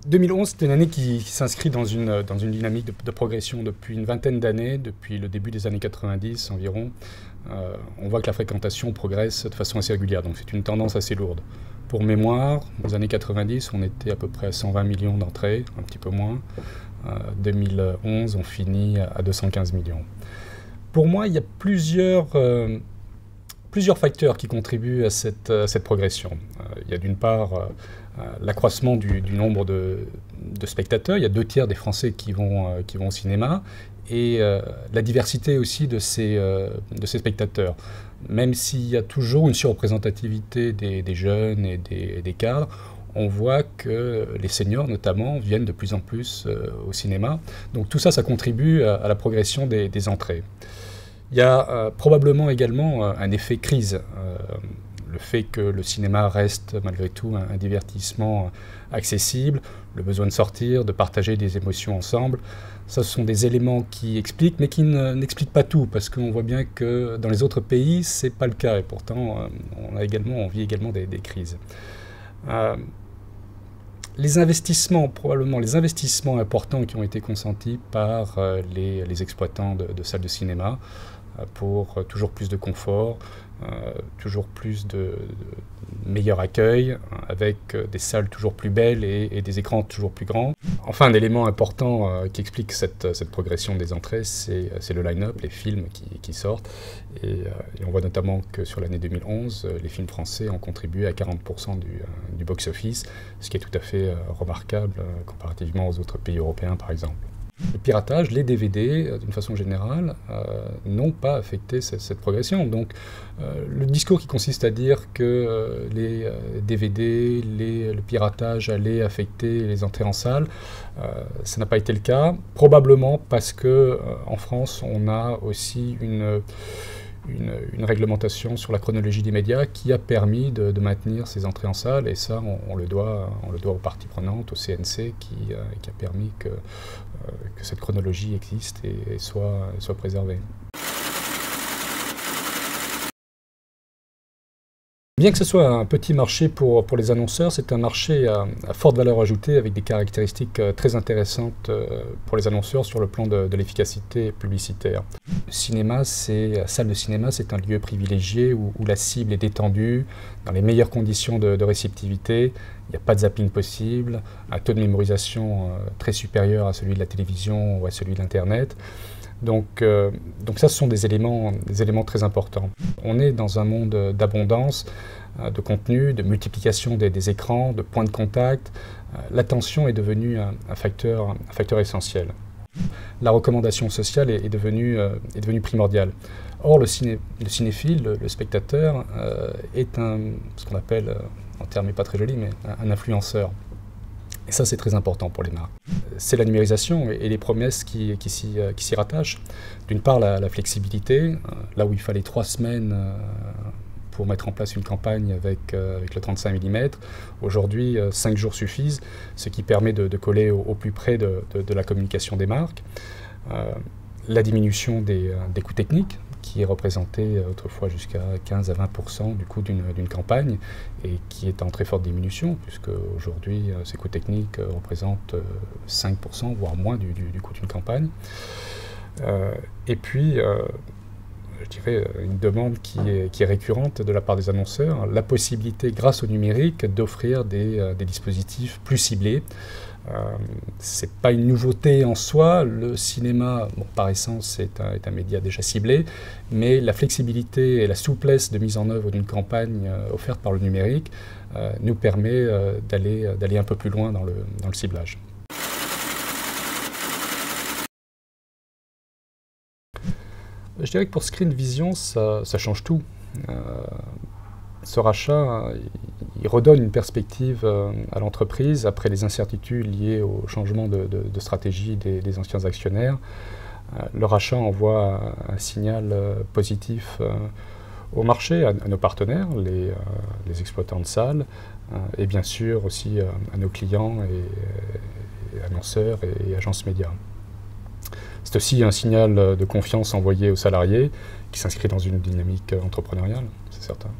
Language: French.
2011, c'est une année qui s'inscrit dans une dynamique de progression depuis une vingtaine d'années, depuis le début des années 90 environ. On voit que la fréquentation progresse de façon assez régulière, donc c'est une tendance assez lourde. Pour mémoire, aux années 90, on était à peu près à 120 millions d'entrées, un petit peu moins. 2011, on finit à 215 millions. Pour moi, il y a plusieurs facteurs qui contribuent à cette progression. Il y a d'une part l'accroissement du nombre de spectateurs. Il y a 2 tiers des Français qui vont au cinéma. Et la diversité aussi de ces spectateurs. Même s'il y a toujours une surreprésentativité des jeunes et des cadres, on voit que les seniors, notamment, viennent de plus en plus au cinéma. Donc tout ça, ça contribue à la progression des entrées. Il y a probablement également un effet crise. Le fait que le cinéma reste malgré tout un divertissement accessible, le besoin de sortir, de partager des émotions ensemble, ça, ce sont des éléments qui expliquent, mais qui n'expliquent pas tout, parce qu'on voit bien que dans les autres pays, ce n'est pas le cas, et pourtant, on vit également des crises. Les investissements, probablement les investissements importants qui ont été consentis par les exploitants de salles de cinéma pour toujours plus de confort, toujours plus de meilleur accueil, avec des salles toujours plus belles et des écrans toujours plus grands. Enfin, un élément important qui explique cette progression des entrées, c'est le line-up, les films qui sortent. Et on voit notamment que sur l'année 2011, les films français ont contribué à 40% du box-office, ce qui est tout à fait remarquable comparativement aux autres pays européens, par exemple. Le piratage, les DVD, d'une façon générale, n'ont pas affecté cette progression. Donc, le discours qui consiste à dire que les DVD, le piratage allait affecter les entrées en salle, ça n'a pas été le cas. Probablement parce que en France, on a aussi une réglementation sur la chronologie des médias qui a permis de maintenir ces entrées en salle, et ça, on le doit aux parties prenantes, au CNC, qui a permis que cette chronologie existe et soit préservée. Bien que ce soit un petit marché pour les annonceurs, c'est un marché à forte valeur ajoutée avec des caractéristiques très intéressantes pour les annonceurs sur le plan de l'efficacité publicitaire. Le cinéma, la salle de cinéma, c'est un lieu privilégié où la cible est détendue, dans les meilleures conditions de réceptivité. Il n'y a pas de zapping possible, un taux de mémorisation très supérieur à celui de la télévision ou à celui de l'Internet. Donc ça, ce sont des éléments très importants. On est dans un monde d'abondance, de contenu, de multiplication des écrans, de points de contact. L'attention est devenue un facteur essentiel. La recommandation sociale est devenue primordiale. Or, le cinéphile, le spectateur, est ce qu'on appelle, en termes pas très jolis, mais un influenceur. Et ça, c'est très important pour les marques. C'est la numérisation et les promesses qui s'y rattachent. D'une part, la flexibilité, là où il fallait 3 semaines pour mettre en place une campagne avec le 35 mm. Aujourd'hui, 5 jours suffisent, ce qui permet de coller au plus près de la communication des marques. La diminution des coûts techniques, qui représentait autrefois jusqu'à 15 à 20% du coût d'une campagne et qui est en très forte diminution, puisque aujourd'hui ces coûts techniques représentent 5%, voire moins du coût d'une campagne. Et puis, je dirais, une demande qui est récurrente de la part des annonceurs, la possibilité, grâce au numérique, d'offrir des dispositifs plus ciblés. Ce n'est pas une nouveauté en soi, le cinéma, par essence, est un média déjà ciblé, mais la flexibilité et la souplesse de mise en œuvre d'une campagne offerte par le numérique nous permet d'aller un peu plus loin dans le ciblage. Je dirais que pour Screen Vision, ça change tout. Ce rachat, il redonne une perspective à l'entreprise après les incertitudes liées au changement de stratégie des anciens actionnaires. Le rachat envoie un signal positif au marché, à nos partenaires, les exploitants de salles, et bien sûr aussi à nos clients et annonceurs et agences médias. C'est aussi un signal de confiance envoyé aux salariés qui s'inscrit dans une dynamique entrepreneuriale, c'est certain.